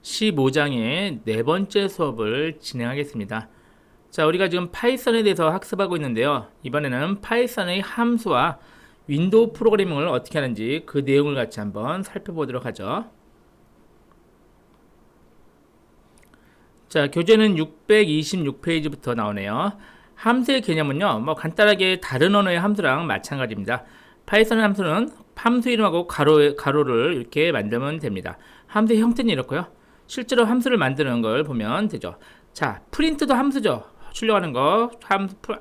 15장의 네 번째 수업을 진행하겠습니다. 자, 우리가 지금 파이썬에 대해서 학습하고 있는데요. 이번에는 파이썬의 함수와 윈도우 프로그래밍을 어떻게 하는지 그 내용을 같이 한번 살펴보도록 하죠. 자, 교재는 626페이지부터 나오네요. 함수의 개념은요, 간단하게 다른 언어의 함수랑 마찬가지입니다. 파이썬 함수는 함수 이름하고 가로를 이렇게 만들면 됩니다. 함수의 형태는 이렇고요. 실제로 함수를 만드는 걸 보면 되죠. 자, 프린트도 함수죠. 출력하는 거,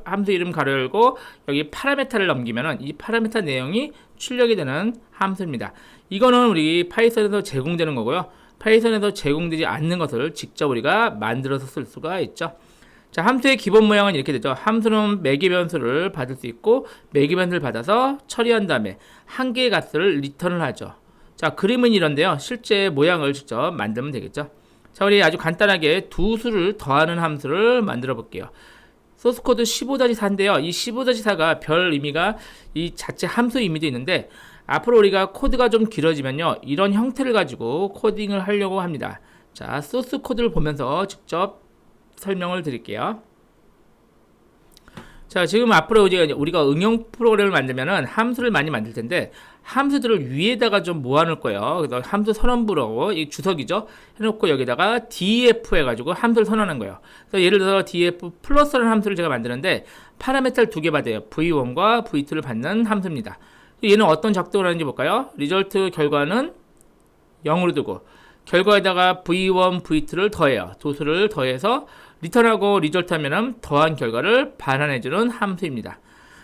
함수 이름 가로 열고 여기 파라메타를 넘기면은 이 파라메타 내용이 출력이 되는 함수입니다. 이거는 우리 파이썬에서 제공되는 거고요. 파이썬에서 제공되지 않는 것을 직접 우리가 만들어서 쓸 수가 있죠. 자, 함수의 기본 모양은 이렇게 되죠. 함수는 매개 변수를 받을 수 있고 매개 변수를 받아서 처리한 다음에 한 개의 값을 리턴을 하죠. 자, 그림은 이런데요. 실제 모양을 직접 만들면 되겠죠. 자, 우리 아주 간단하게 두 수를 더하는 함수를 만들어 볼게요. 소스코드 15-4인데요. 이 15-4가 별 의미가 이 자체 함수 의미도 있는데 앞으로 우리가 코드가 좀 길어지면요. 이런 형태를 가지고 코딩을 하려고 합니다. 자, 소스 코드를 보면서 직접 설명을 드릴게요. 자, 지금 앞으로 이제 우리가 응용 프로그램을 만들면은 함수를 많이 만들 텐데 함수들을 위에다가 좀 모아놓을 거예요. 그래서 함수 선언부라고 이 주석이죠. 해놓고 여기다가 def 해가지고 함수를 선언하는 거예요. 그래서 예를 들어서 def 플러스라는 함수를 제가 만드는데 파라메터를 두 개 받아요. v1과 v2를 받는 함수입니다. 얘는 어떤 작동을 하는지 볼까요? 리절트 결과는 0으로 두고 결과에다가 v1, v2를 더해요. 두 수를 더해서 리턴하고 리절트 하면은 더한 결과를 반환해주는 함수입니다.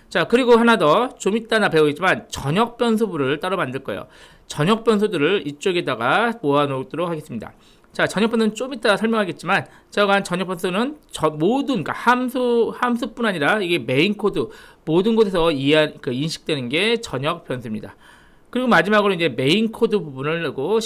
자, 그리고 하나 더, 좀 이따 나 배우겠지만 전역 변수부를 따로 만들 거예요. 전역 변수들을 이쪽에다가 모아놓도록 하겠습니다. 자, 전역 변수는 좀 이따 설명하겠지만 제가 전역 변수는 모든, 그러니까 함수뿐 아니라 이게 메인 코드 모든 곳에서 인식되는 게 전역 변수입니다. 그리고 마지막으로 이제 메인 코드 부분을 넣고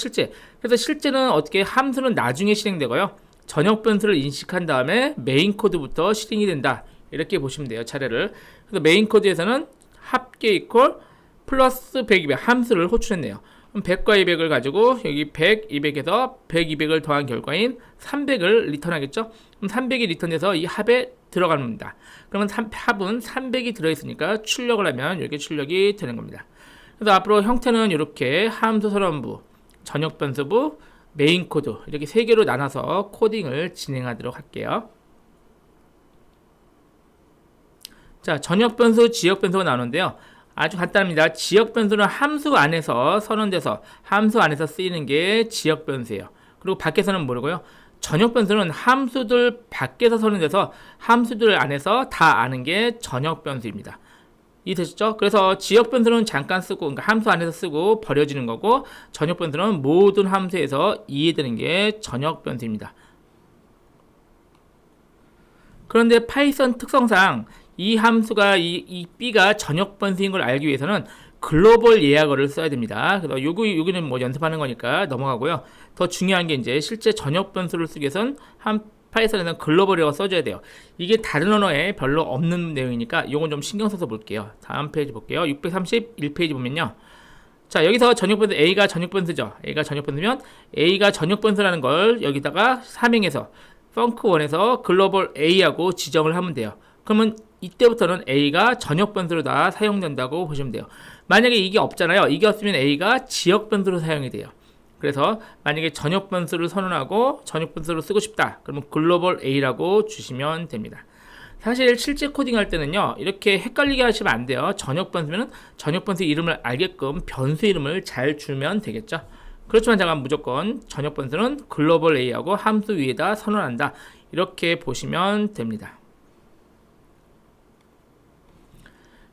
그래서 실제는 어떻게 함수는 나중에 실행되고요. 전역 변수를 인식한 다음에 메인 코드부터 실행이 된다. 이렇게 보시면 돼요. 차례를. 그래서 메인 코드에서는 합계 이퀄 플러스 100, 200 함수를 호출했네요. 그럼 100과 200을 가지고 여기 100, 200에서 100, 200을 더한 결과인 300을 리턴하겠죠. 그럼 300이 리턴돼서 이 합에 들어갑니다. 그러면 합은 300이 들어있으니까 출력을 하면 이렇게 출력이 되는 겁니다. 그래서 앞으로 형태는 이렇게 함수 선언부, 전역 변수부, 메인 코드 이렇게 세 개로 나눠서 코딩을 진행하도록 할게요. 자, 전역 변수, 지역 변수가 나오는데요. 아주 간단합니다. 지역 변수는 함수 안에서 선언돼서 함수 안에서 쓰이는 게 지역 변수예요. 그리고 밖에서는 모르고요. 전역 변수는 함수들 밖에서 선언돼서 함수들 안에서 다 아는 게 전역 변수입니다. 이해되셨죠? 그래서 지역 변수는 잠깐 쓰고, 그러니까 함수 안에서 쓰고 버려지는 거고, 전역 변수는 모든 함수에서 이해되는 게 전역 변수입니다. 그런데 파이썬 특성상 이 함수가 이 b가 전역 변수인 걸 알기 위해서는 글로벌 예약어를 써야 됩니다. 그래서 여기는 뭐 연습하는 거니까 넘어가고요. 더 중요한 게 이제 실제 전역 변수를 쓰기 위해서는 파이썬에는 글로벌 예약어 써줘야 돼요. 이게 다른 언어에 별로 없는 내용이니까 이건 좀 신경 써서 볼게요. 다음 페이지 볼게요. 631페이지 보면요. 자, 여기서 전역 변수 A가 전역 변수죠. A가 전역 변수면 A가 전역 변수라는 걸 여기다가 사명해서 펑크1에서 글로벌 A하고 지정을 하면 돼요. 그러면 이때부터는 A가 전역 변수로 다 사용된다고 보시면 돼요. 만약에 이게 없잖아요. 이게 없으면 A가 지역 변수로 사용이 돼요. 그래서 만약에 전역 변수를 선언하고 전역 변수를 쓰고 싶다. 그러면 글로벌 A라고 주시면 됩니다. 사실 실제 코딩할 때는요. 이렇게 헷갈리게 하시면 안 돼요. 전역 변수면 전역 변수 이름을 알게끔 변수 이름을 잘 주면 되겠죠. 그렇지만 제가 무조건 전역 변수는 글로벌 A하고 함수 위에다 선언한다. 이렇게 보시면 됩니다.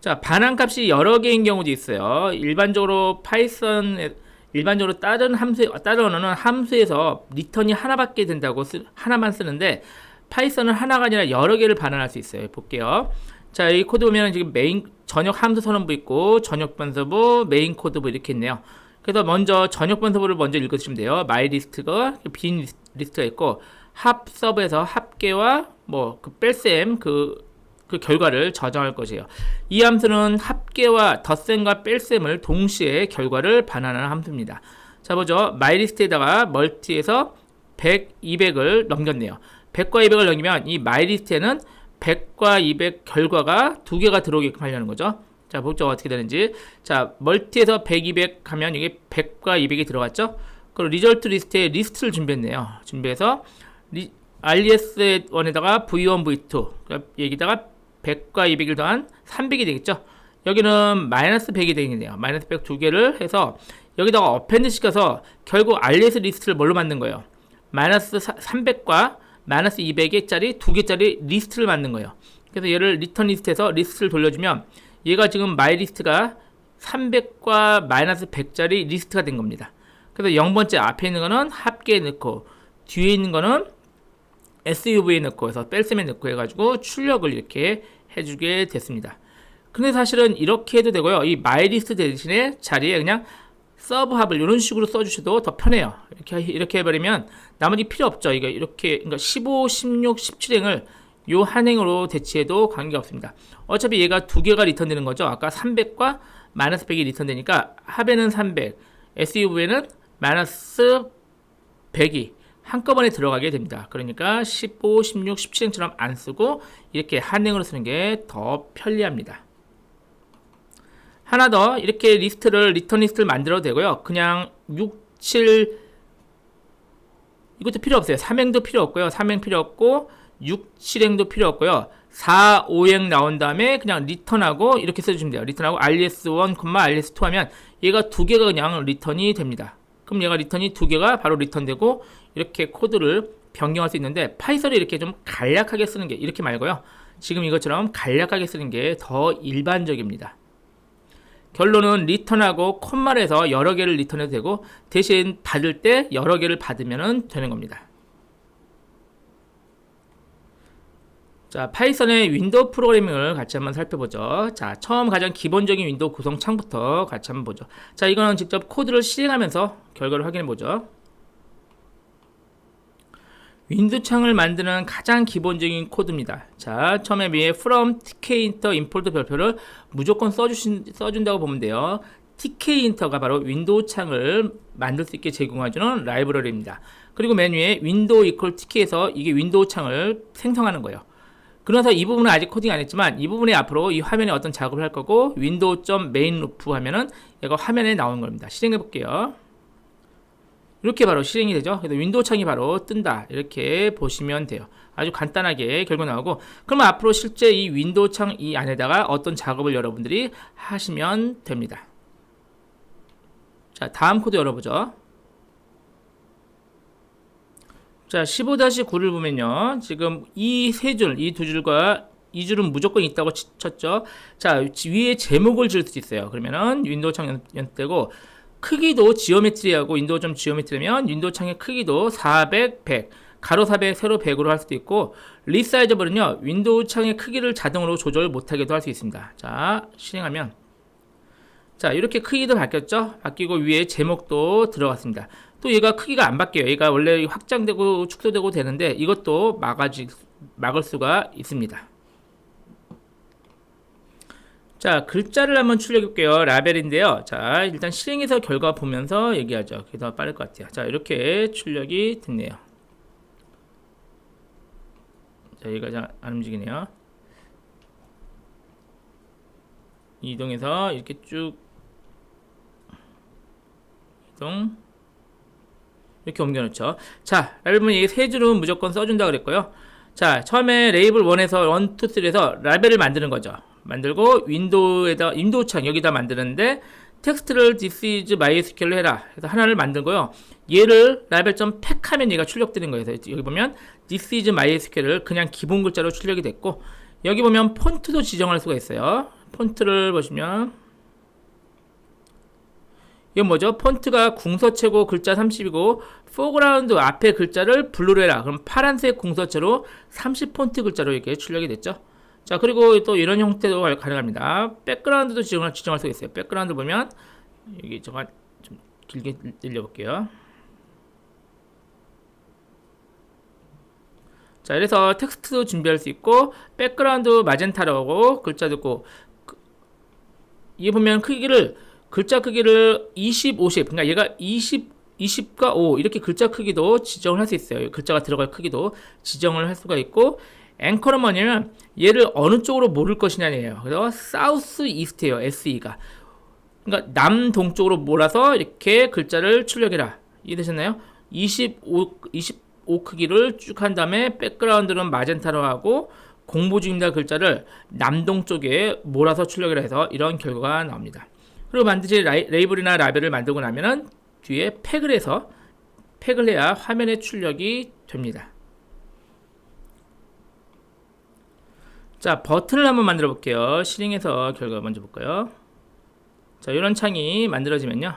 자, 반환값이 여러 개인 경우도 있어요. 일반적으로 다른 언어는 함수에서 리턴이 하나밖에 된다고 하나만 쓰는데 파이썬은 하나가 아니라 여러 개를 반환할 수 있어요. 볼게요. 자, 이 코드 보면 지금 전역 함수 선언부 있고 전역 변수부, 메인 코드부 이렇게 있네요. 그래서 먼저 전역 변수부를 먼저 읽으시면 돼요. 마이리스트가 빈 리스트가 있고 합 서브에서 합계와 그 뺄셈 그 결과를 저장할 것이에요. 이 함수는 합계와 덧셈과 뺄셈을 동시에 결과를 반환하는 함수입니다. 자, 보죠. 마이리스트에다가 멀티에서 100, 200을 넘겼네요. 100과 200을 넘기면 이 마이리스트에는 100과 200 결과가 두 개가 들어오게끔 하려는 거죠. 자, 보죠. 어떻게 되는지. 자, 멀티에서 100, 200 하면 이게 100과 200이 들어갔죠. 그리고 리절트 리스트에 리스트를 준비했네요. 준비해서 RES1에다가 V1, V2 여기다가 100과 200을 더한 300이 되겠죠. 여기는 마이너스 100이 되겠네요. 마이너스 100 두 개를 해서 여기다가 어펜드 시켜서 결국 RES 리스트를 뭘로 만든 거예요? 마이너스 300과 마이너스 200개짜리 두 개짜리 리스트를 만든 거예요. 그래서 얘를 리턴 리스트에서 리스트를 돌려주면 얘가 지금 마이 리스트가 300과 마이너스 100짜리 리스트가 된 겁니다. 그래서 0번째 앞에 있는 거는 합계에 넣고 뒤에 있는 거는 SUV에 넣고 해서 뺄셈에 넣고 해가지고 출력을 이렇게 해주게 됐습니다. 근데 사실은 이렇게 해도 되고요. 이 마이 리스트 대신에 자리에 그냥 서브합을 이런 식으로 써주셔도 더 편해요. 이렇게 해버리면 나머지 필요 없죠. 이거 이렇게 그러니까 15, 16, 17행을 요 한 행으로 대치해도 관계없습니다. 어차피 얘가 두 개가 리턴되는 거죠. 아까 300과 마이너스 100이 리턴되니까 합에는 300, SUV에는 마이너스 100이 한꺼번에 들어가게 됩니다. 그러니까 15, 16, 17행처럼 안 쓰고 이렇게 한 행으로 쓰는 게 더 편리합니다. 하나 더 이렇게 리스트를 리턴 리스트를 만들어도 되고요. 그냥 6, 7 이것도 필요 없어요. 3행도 필요 없고요. 3행 필요 없고 6, 7행도 필요 없고요. 4, 5행 나온 다음에 그냥 리턴하고 이렇게 써주시면 돼요. 리턴하고 RES1, RES2 하면 얘가 두 개가 그냥 리턴이 됩니다. 그럼 얘가 리턴이 두 개가 바로 리턴되고 이렇게 코드를 변경할 수 있는데 파이썬을 이렇게 좀 간략하게 쓰는 게 이렇게 말고요. 지금 이것처럼 간략하게 쓰는 게 더 일반적입니다. 결론은 리턴하고 콤마에서 여러 개를 리턴해도 되고 대신 받을 때 여러 개를 받으면 되는 겁니다. 자, 파이썬의 윈도우 프로그래밍을 같이 한번 살펴보죠. 자, 처음 가장 기본적인 윈도우 구성 창부터 같이 한번 보죠. 자, 이거는 직접 코드를 실행하면서 결과를 확인해 보죠. 윈도우 창을 만드는 가장 기본적인 코드입니다. 자, 처음에 위에 from tkinter import 별표를 무조건 써준다고 보면 돼요. tkinter가 바로 윈도우 창을 만들 수 있게 제공해주는 라이브러리입니다. 그리고 맨 위에 윈도우 equal tk에서 이게 윈도우 창을 생성하는 거예요. 그래서 이 부분은 아직 코딩 안 했지만 이 부분에 앞으로 이 화면에 어떤 작업을 할 거고 window.main loop 하면은 얘가 화면에 나오는 겁니다. 실행해 볼게요. 이렇게 바로 실행이 되죠. 그래서 윈도우 창이 바로 뜬다. 이렇게 보시면 돼요. 아주 간단하게 결과 나오고 그러면 앞으로 실제 이 윈도우 창 이 안에다가 어떤 작업을 여러분들이 하시면 됩니다. 자, 다음 코드 열어보죠. 자, 15-9를 보면요. 지금 이 세 줄, 이 두 줄과 이 줄은 무조건 있다고 쳤죠. 자, 위에 제목을 지을 수 있어요. 그러면은 윈도우 창 연습되고 크기도 지오메트리하고 윈도우 점 지오메트리면 윈도우 창의 크기도 400, 100, 가로 400, 세로 100으로 할 수도 있고 리사이저블은요. 윈도우 창의 크기를 자동으로 조절 못하게도 할 수 있습니다. 자, 실행하면 자, 이렇게 크기도 바뀌었죠. 바뀌고 위에 제목도 들어갔습니다. 또 얘가 크기가 안 바뀌어요. 얘가 원래 확장되고 축소되고 되는데 이것도 막을 수가 있습니다. 자, 글자를 한번 출력해 볼게요. 라벨인데요. 자, 일단 실행해서 결과 보면서 얘기하죠. 그게 더 빠를 것 같아요. 자, 이렇게 출력이 됐네요. 자, 얘가 잘 안 움직이네요. 이동해서 이렇게 쭉 이동 이렇게 옮겨놓죠. 자, 라벨은 이 세 줄은 무조건 써준다 그랬고요. 자, 처음에 레이블 1에서 1, 2, 3에서 라벨을 만드는 거죠. 만들고 윈도우 창 여기다 만드는데 텍스트를 this is MySQL로 해라. 그래서 하나를 만들고요. 얘를 라벨.pack 하면 얘가 출력되는 거예요. 그래서 여기 보면 this is MySQL을 그냥 기본 글자로 출력이 됐고 여기 보면 폰트도 지정할 수가 있어요. 폰트를 보시면 이건 뭐죠? 폰트가 궁서체고 글자 30이고 포그라운드 앞에 글자를 블루로 해라. 그럼 파란색 궁서체로 30폰트 글자로 이렇게 출력이 됐죠. 자, 그리고 또 이런 형태도 가능합니다. 백그라운드도 지정할 수가 있어요. 백그라운드 보면 여기 제가 좀 길게 늘려볼게요. 자, 그래서 텍스트도 준비할 수 있고 백그라운드 마젠타로 하고 글자도 있고 이게 보면 글자 크기를 20, 50 그러니까 얘가 20 20과 5 이렇게 글자 크기도 지정을 할 수 있어요. 글자가 들어갈 크기도 지정을 할 수가 있고, 앵커는 뭐냐면 얘를 어느 쪽으로 몰을 것이냐예요. 그래서 사우스 이스트예요. SE가. 그러니까 남동쪽으로 몰아서 이렇게 글자를 출력해라. 이해되셨나요? 25 크기를 쭉 한 다음에 백그라운드는 마젠타로 하고 공부 중입니다 글자를 남동쪽에 몰아서 출력을 해서 이런 결과가 나옵니다. 그리고 반드시 레이블이나 라벨을 만들고 나면은 뒤에 팩을 해야 화면에 출력이 됩니다. 자, 버튼을 한번 만들어 볼게요. 실행해서 결과 먼저 볼까요? 자, 이런 창이 만들어지면요.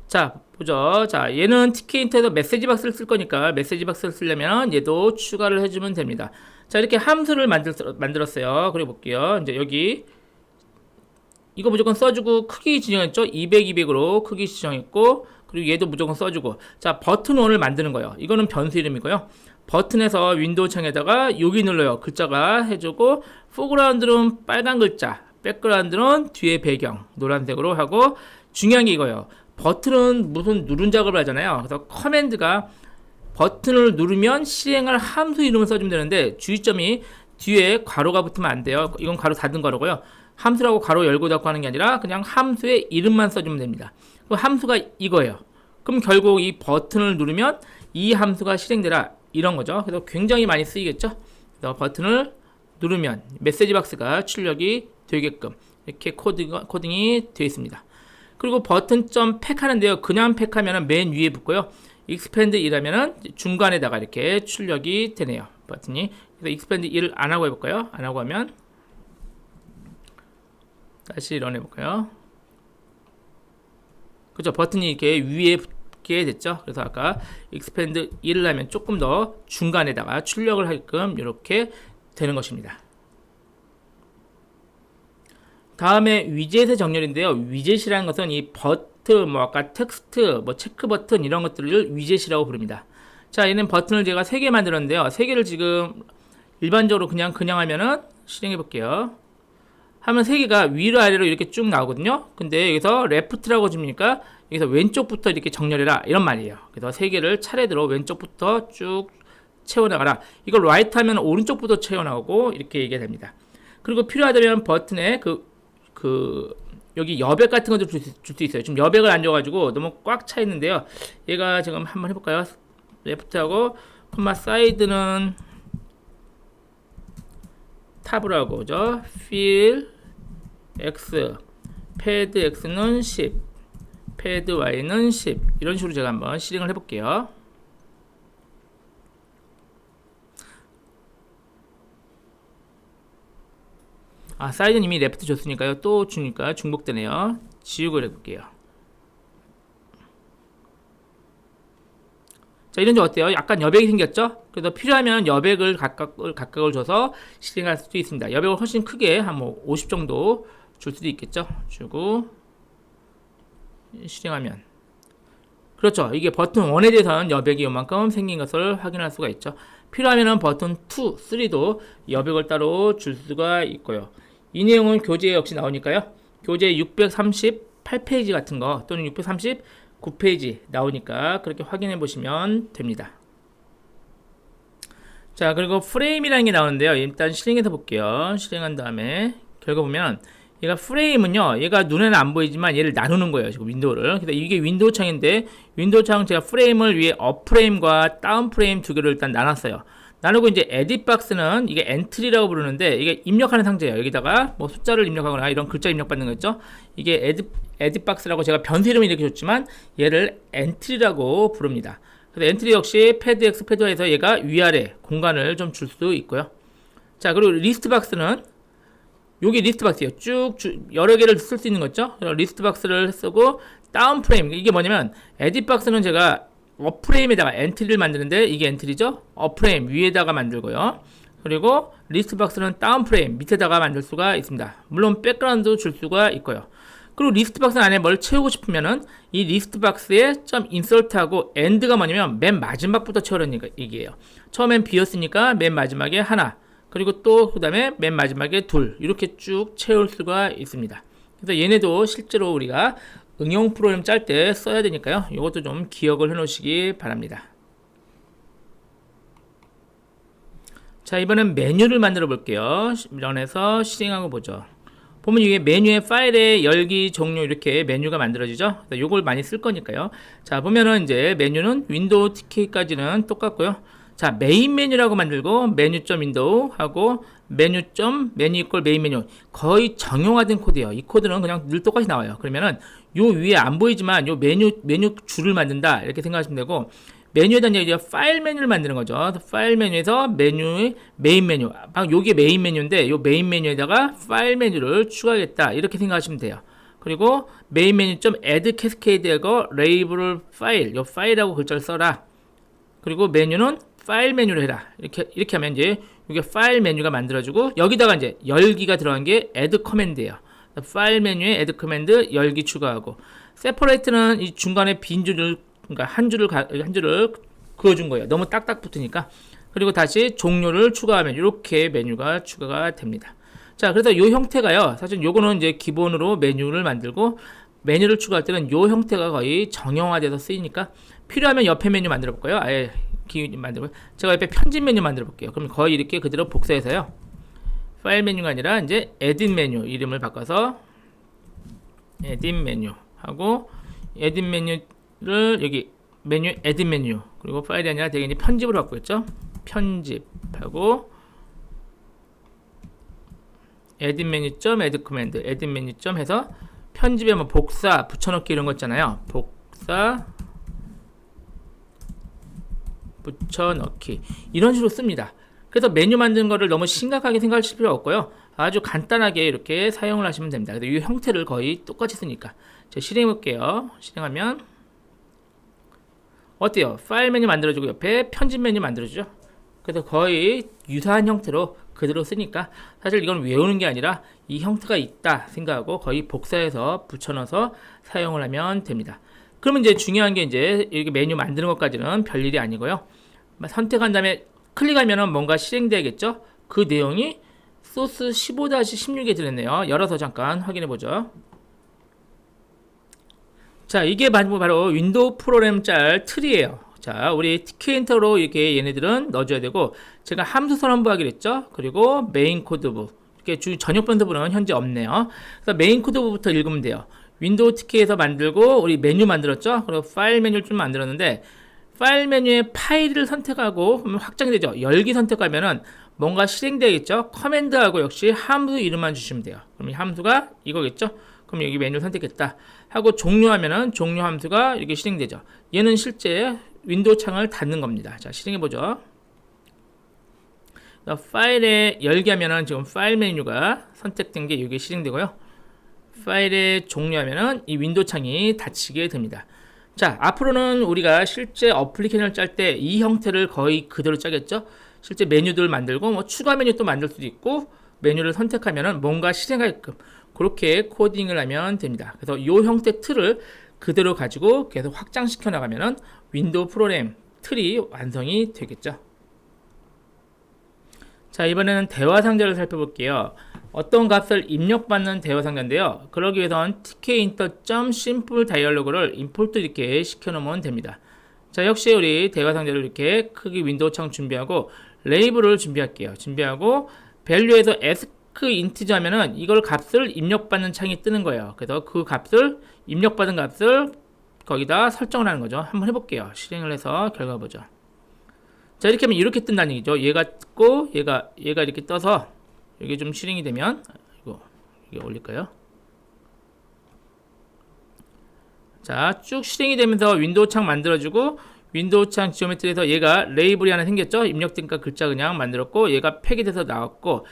자, 보죠. 자, 얘는 TK인터에서 메시지 박스를 쓸 거니까 메시지 박스를 쓰려면 얘도 추가를 해주면 됩니다. 자, 이렇게 함수를 만들었어요. 그리고 볼게요. 이제 여기 이거 무조건 써주고 크기 지정했죠? 200, 200으로 크기 지정했고, 그리고 얘도 무조건 써주고. 자, 버튼 1을 만드는 거예요. 이거는 변수 이름이고요. 버튼에서 윈도우 창에다가 여기 눌러요. 글자가 해주고, 포그라운드는 빨간 글자, 백그라운드는 뒤에 배경 노란색으로 하고, 중요한 게 이거예요. 버튼은 무슨 누른 작업을 하잖아요. 그래서 커맨드가 버튼을 누르면 실행할 함수 이름을 써주면 되는데, 주의점이 뒤에 괄호가 붙으면 안 돼요. 이건 괄호 닫은 거라고요. 함수라고 괄호 열고 닫고 하는 게 아니라 그냥 함수의 이름만 써주면 됩니다. 그 함수가 이거예요. 그럼 결국 이 버튼을 누르면 이 함수가 실행되라, 이런 거죠. 그래서 굉장히 많이 쓰이겠죠. 그래서 버튼을 누르면 메시지 박스가 출력이 되게끔 이렇게 코딩이 되어 있습니다. 그리고 버튼 점 팩 하는데요. 그냥 팩하면 맨 위에 붙고요. 익스펜드 1하면은 중간에다가 이렇게 출력이 되네요. 버튼이. 그래서 익스펜드 1을 안 하고 해볼까요? 안 하고 하면 다시 런 해볼까요? 그죠? 버튼이 이렇게 위에 붙게 됐죠? 그래서 아까 expand 1을 하면 조금 더 중간에다가 출력을 하게끔 이렇게 되는 것입니다. 다음에 위젯의 정렬인데요. 위젯이라는 것은 이 버튼, 뭐 아까 텍스트, 뭐 체크 버튼 이런 것들을 위젯이라고 부릅니다. 자, 얘는 버튼을 제가 3개 만들었는데요. 3개를 지금 일반적으로 그냥 하면은 실행해 볼게요. 하면 3개가 위로 아래로 이렇게 쭉 나오거든요. 근데 여기서 레프트라고 줍니까? 여기서 왼쪽부터 이렇게 정렬해라, 이런 말이에요. 그래서 3개를 차례대로 왼쪽부터 쭉 채워나가라. 이걸 라이트 하면 오른쪽부터 채워나오고 이렇게 얘기가 됩니다. 그리고 필요하다면 버튼에 여기 여백 같은 것도 줄 수 있어요. 지금 여백을 안 줘가지고 너무 꽉 차 있는데요. 얘가 지금 한번 해볼까요? 레프트하고 콤마 사이드는 탑으로 하고, 그죠? fill x, pad x는 10, pad y는 10, 이런 식으로 제가 한번 실행을 해볼게요. 아, 사이드는 이미 레프트 줬으니까요. 또 주니까 중복되네요. 지우고 해볼게요. 자, 이런 점 어때요? 약간 여백이 생겼죠? 그래서 필요하면 여백을 각각을 줘서 실행할 수도 있습니다. 여백을 훨씬 크게 한 뭐 50 정도 줄 수도 있겠죠? 주고 실행하면, 그렇죠. 이게 버튼 1에 대해서는 여백이 요만큼 생긴 것을 확인할 수가 있죠. 필요하면 버튼 2, 3도 여백을 따로 줄 수가 있고요. 이 내용은 교재에 역시 나오니까요. 교재 638페이지 같은 거 또는 639페이지 나오니까 그렇게 확인해 보시면 됩니다. 자, 그리고 프레임이라는 게 나오는데요. 일단 실행해서 볼게요. 실행한 다음에 결과 보면 얘가 프레임은요, 얘가 눈에는 안 보이지만 얘를 나누는 거예요. 지금 윈도우를. 그래서 이게 윈도우 창인데, 윈도우 창 제가 프레임을 위에 업 프레임과 다운 프레임 두 개를 일단 나눴어요. 나누고 이제 에딧 박스는 이게 엔트리라고 부르는데, 이게 입력하는 상자예요. 여기다가 뭐 숫자를 입력하거나 이런 글자 입력받는 거 있죠. 이게 에딧 박스라고 제가 변수 이름을 이렇게 줬지만 얘를 엔트리라고 부릅니다. 그래서 엔트리 역시 패드 X, 패드 Y에서 얘가 위아래 공간을 좀 줄 수도 있고요. 자, 그리고 리스트 박스는 여기 리스트 박스예요. 쭉 여러 개를 쓸 수 있는 거죠. 리스트 박스를 쓰고, 다운 프레임, 이게 뭐냐면 에딧 박스는 제가 업 프레임에다가 엔트리를 만드는데 이게 엔트리죠. 업 프레임 위에다가 만들고요. 그리고 리스트 박스는 다운 프레임 밑에다가 만들 수가 있습니다. 물론 백그라운드 줄 수가 있고요. 그리고 리스트 박스 안에 뭘 채우고 싶으면은 이 리스트 박스에 점 인설트하고 엔드가 뭐냐면 맨 마지막부터 채우라는 얘기예요. 처음엔 비었으니까 맨 마지막에 하나, 그리고 또 그 다음에 맨 마지막에 둘, 이렇게 쭉 채울 수가 있습니다. 그래서 얘네도 실제로 우리가 응용 프로그램 짤 때 써야 되니까요. 이것도 좀 기억을 해 놓으시기 바랍니다. 자, 이번엔 메뉴를 만들어 볼게요. 런에서 실행하고 보죠. 보면 이게 메뉴의 파일에 열기, 종료 이렇게 메뉴가 만들어지죠. 요걸 많이 쓸 거니까요. 자, 보면은 이제 메뉴는 윈도우 TK까지는 똑같고요. 자, 메인 메뉴라고 만들고 메뉴.윈도우 하고 메뉴 이퀄 메인 메뉴 거의 정형화된 코드예요. 이 코드는 그냥 늘 똑같이 나와요. 그러면은 요 위에 안 보이지만 요 메뉴 줄을 만든다 이렇게 생각하시면 되고, 메뉴에다 이제 파일 메뉴를 만드는 거죠. 파일 메뉴에서 메뉴의 메인 메뉴, 요게 메인 메뉴인데 요 메인 메뉴에다가 파일 메뉴를 추가하겠다 이렇게 생각하시면 돼요. 그리고 메인 메뉴 add cascade하고 레이블 파일, 요 파일하고 글자를 써라. 그리고 메뉴는 파일 메뉴를 해라. 이렇게 하면 이제 이게 파일 메뉴가 만들어지고, 여기다가 이제 열기가 들어간 게 add command예요. 파일 메뉴에 add command 열기 추가하고, separate는 이 중간에 빈 줄을, 그러니까 한 줄을 그어준 거예요. 너무 딱딱 붙으니까. 그리고 다시 종료를 추가하면 이렇게 메뉴가 추가가 됩니다. 자, 그래서 이 형태가요. 사실 요거는 이제 기본으로 메뉴를 만들고, 메뉴를 추가할 때는 요 형태가 거의 정형화돼서 쓰이니까 필요하면 옆에 메뉴 만들어 볼까요? 아예 만들고, 제가 옆에 편집 메뉴 만들어 볼게요. 그럼 거의 이렇게 그대로 복사해서요. 파일 메뉴가 아니라 이제 에딧 메뉴 이름을 바꿔서 에딧 메뉴 하고, 에딧 메뉴를 여기 메뉴 에딧 메뉴, 그리고 파일이 아니라 되게 이제 편집으로 바꾸겠죠. 편집하고 에딧 메뉴 에딧 코맨드, 에딧 메뉴 해서 편집에 뭐 복사 붙여넣기 이런 거 있잖아요. 복사 붙여넣기 이런 식으로 씁니다. 그래서 메뉴 만드는 거를 너무 심각하게 생각하실 필요 없고요. 아주 간단하게 이렇게 사용을 하시면 됩니다. 그래서 이 형태를 거의 똑같이 쓰니까. 제가 실행해 볼게요. 실행하면 어때요? 파일 메뉴 만들어주고 옆에 편집 메뉴 만들어주죠. 그래서 거의 유사한 형태로 그대로 쓰니까 사실 이건 외우는 게 아니라 이 형태가 있다 생각하고 거의 복사해서 붙여넣어서 사용을 하면 됩니다. 그러면 이제 중요한 게 이제 이렇게 메뉴 만드는 것까지는 별일이 아니고요. 선택한 다음에 클릭하면은 뭔가 실행돼야겠죠. 그 내용이 소스 15-16에 들었네요. 열어서 잠깐 확인해 보죠. 자, 이게 바로 윈도우 프로그램 짤 틀이에요. 자, 우리 TK엔터로 이렇게 얘네들은 넣어줘야 되고, 제가 함수 선언부 하기로 했죠. 그리고 메인 코드부, 이렇게 전역 변수부는 현재 없네요. 그래서 메인 코드부부터 읽으면 돼요. 윈도우 TK에서 만들고 우리 메뉴 만들었죠. 그리고 파일 메뉴를 좀 만들었는데, 파일 메뉴에 파일을 선택하고 그러면 확장이 되죠. 열기 선택하면은 뭔가 실행되겠죠. 커맨드하고 역시 함수 이름만 주시면 돼요. 그럼 이 함수가 이거겠죠. 그럼 여기 메뉴를 선택했다 하고 종료하면은 종료 함수가 이렇게 실행되죠. 얘는 실제 윈도우 창을 닫는 겁니다. 자, 실행해 보죠. 파일에 열기 하면은 지금 파일 메뉴가 선택된 게 여기 실행되고요. 파일에 종료하면은 이 윈도우 창이 닫히게 됩니다. 자, 앞으로는 우리가 실제 어플리케이션을 짤 때 이 형태를 거의 그대로 짜겠죠. 실제 메뉴들 만들고 뭐 추가 메뉴 또 만들 수도 있고, 메뉴를 선택하면은 뭔가 실행하게끔 그렇게 코딩을 하면 됩니다. 그래서 이 형태 틀을 그대로 가지고 계속 확장시켜 나가면은 윈도우 프로그램 틀이 완성이 되겠죠. 자, 이번에는 대화 상자를 살펴볼게요. 어떤 값을 입력받는 대화 상자인데요. 그러기 위해선 tkinter.simple 다이얼로그를 임포트 이렇게 시켜놓으면 됩니다. 자, 역시 우리 대화 상자를 이렇게 크기 윈도우 창 준비하고 레이블을 준비할게요. 준비하고 value에서 ask integer 하면은 이걸 값을 입력받는 창이 뜨는 거예요. 그래서 그 값을 입력받은 값을 거기다 설정을 하는 거죠. 한번 해볼게요. 실행을 해서 결과 보죠. 자, 이렇게 하면 이렇게 뜬다는 얘기죠. 얘가 뜨고 얘가 이렇게 떠서 이게 좀 실행이 되면 이게 올릴까요? 자, 쭉 실행이 되면서 윈도우 창 만들어주고, 윈도우 창 지오메트리에서 얘가 레이블이 하나 생겼죠. 입력된 글자 그냥 만들었고, 얘가 팩이 돼서 나왔고,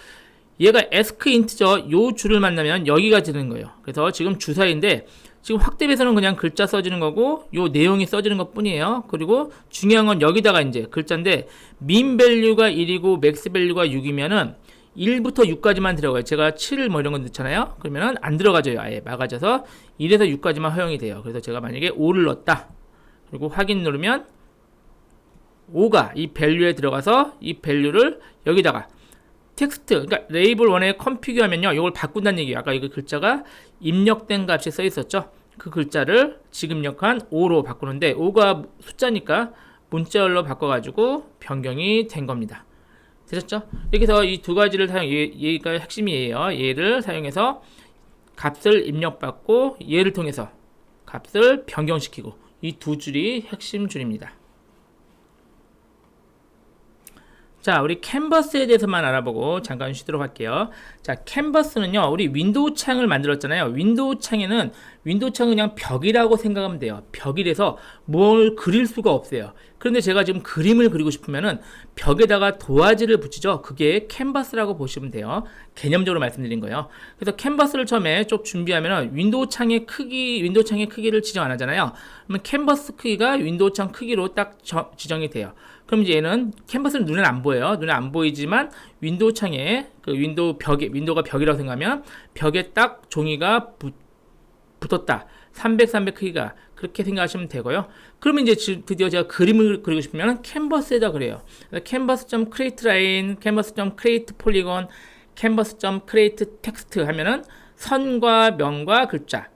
얘가 ask integer 요 줄을 만나면 여기가 되는 거예요. 그래서 지금 주사인데 지금 확대해서는 그냥 글자 써지는 거고 요 내용이 써지는 것 뿐이에요. 그리고 중요한 건 여기다가 이제 글자인데 min 밸류가 1이고 max 밸류가 6이면은 1부터 6까지만 들어가요. 제가 7 뭐 이런 거 넣잖아요. 그러면은 안 들어가져요. 아예 막아져서 1에서 6까지만 허용이 돼요. 그래서 제가 만약에 5를 넣었다. 그리고 확인 누르면 5가 이 밸류에 들어가서 이 밸류를 여기다가 텍스트, 그러니까 레이블 1에 컴피규 하면요, 이걸 바꾼다는 얘기예요. 아까 이거 글자가 입력된 값이 써 있었죠. 그 글자를 지금 입력한 5로 바꾸는데 5가 숫자니까 문자열로 바꿔가지고 변경이 된 겁니다. 되셨죠? 이렇게 해서 이 두 가지를 얘가 핵심이에요. 얘를 사용해서 값을 입력받고 얘를 통해서 값을 변경시키고 이 두 줄이 핵심 줄입니다. 자, 우리 캔버스에 대해서만 알아보고 잠깐 쉬도록 할게요. 자, 캔버스는요, 우리 윈도우 창을 만들었잖아요. 윈도우 창에는 윈도우 창은 그냥 벽이라고 생각하면 돼요. 벽이라서 뭘 그릴 수가 없어요. 그런데 제가 지금 그림을 그리고 싶으면은 벽에다가 도화지를 붙이죠. 그게 캔버스라고 보시면 돼요. 개념적으로 말씀드린 거예요. 그래서 캔버스를 처음에 쭉 준비하면은 윈도우 창의 크기를 지정 안 하잖아요. 그러면 캔버스 크기가 윈도우 창 크기로 딱 지정이 돼요. 그럼 이제 얘는 캔버스는 눈에 안 보여요. 눈에 안 보이지만 윈도우 창에 그 윈도우가 벽이라고 생각하면 벽에 딱 종이가 붙었다. 300 크기가 그렇게 생각하시면 되고요. 그러면 이제 드디어 제가 그림을 그리고 싶으면 캔버스에다 그래요. canvas.createLine, canvas.createPolygon, canvas.createText 하면은 선과 면과 글자.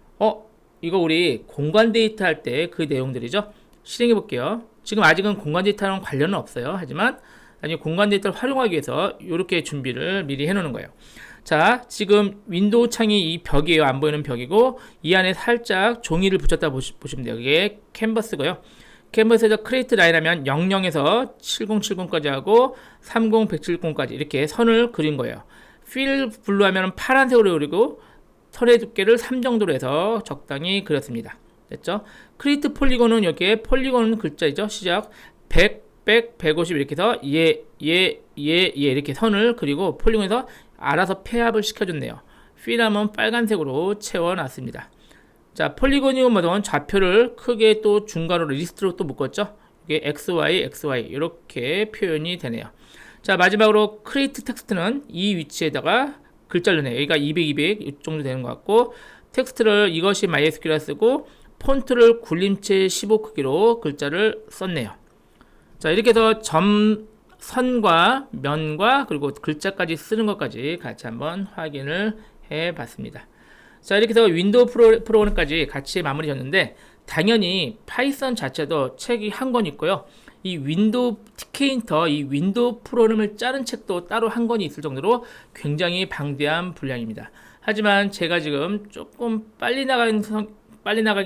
이거 우리 공간 데이터 할 때 그 내용들이죠. 실행해 볼게요. 지금 아직은 공간 데이터랑 관련은 없어요. 하지만 나중에 공간 데이터를 활용하기 위해서 이렇게 준비를 미리 해 놓는 거예요. 자, 지금 윈도우 창이 이 벽이에요. 안 보이는 벽이고 이 안에 살짝 종이를 붙였다 보시면 돼요. 이게 캔버스고요. 캔버스에서 크리에이트 라인 하면 00에서 7070까지 하고 30, 170까지 이렇게 선을 그린 거예요. 필 블루 하면 파란색으로 그리고 선의 두께를 3 정도로 해서 적당히 그렸습니다. 됐죠? 크리에이트 폴리곤은 여기에 폴리곤은 글자이죠. 시작 100, 100, 150 이렇게 해서 이렇게 선을 그리고 폴리곤에서 알아서 폐합을 시켜줬네요. 필하면 빨간색으로 채워놨습니다. 자, 폴리곤이건 뭐든 좌표를 크게 또 중괄호로 리스트로 또 묶었죠. 이게 XY, XY 이렇게 표현이 되네요. 자, 마지막으로 크리에이트 텍스트는 이 위치에다가 글자를 넣네요. 여기가 200, 200 이 정도 되는 것 같고 텍스트를 이것이 MySQL을 쓰고 폰트를 굴림체 15 크기로 글자를 썼네요. 자, 이렇게 해서 선과 면과 그리고 글자까지 쓰는 것까지 같이 한번 확인을 해 봤습니다. 자, 이렇게 해서 윈도우 프로그램까지 같이 마무리 졌는데 당연히 파이썬 자체도 책이 한 권 있고요. 이 윈도우 TK인터 이 윈도우 프로그램을 짜는 책도 따로 한 권이 있을 정도로 굉장히 방대한 분량입니다. 하지만 제가 지금 조금 빨리 나가긴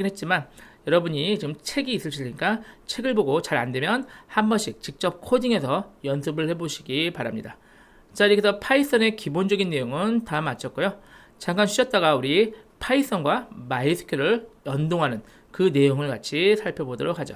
했지만 여러분이 지금 책이 있으시니까 책을 보고 잘 안되면 한 번씩 직접 코딩해서 연습을 해보시기 바랍니다. 자, 이렇게 해서 파이썬의 기본적인 내용은 다 마쳤고요. 잠깐 쉬었다가 우리 파이썬과 MySQL을 연동하는 그 내용을 같이 살펴보도록 하죠.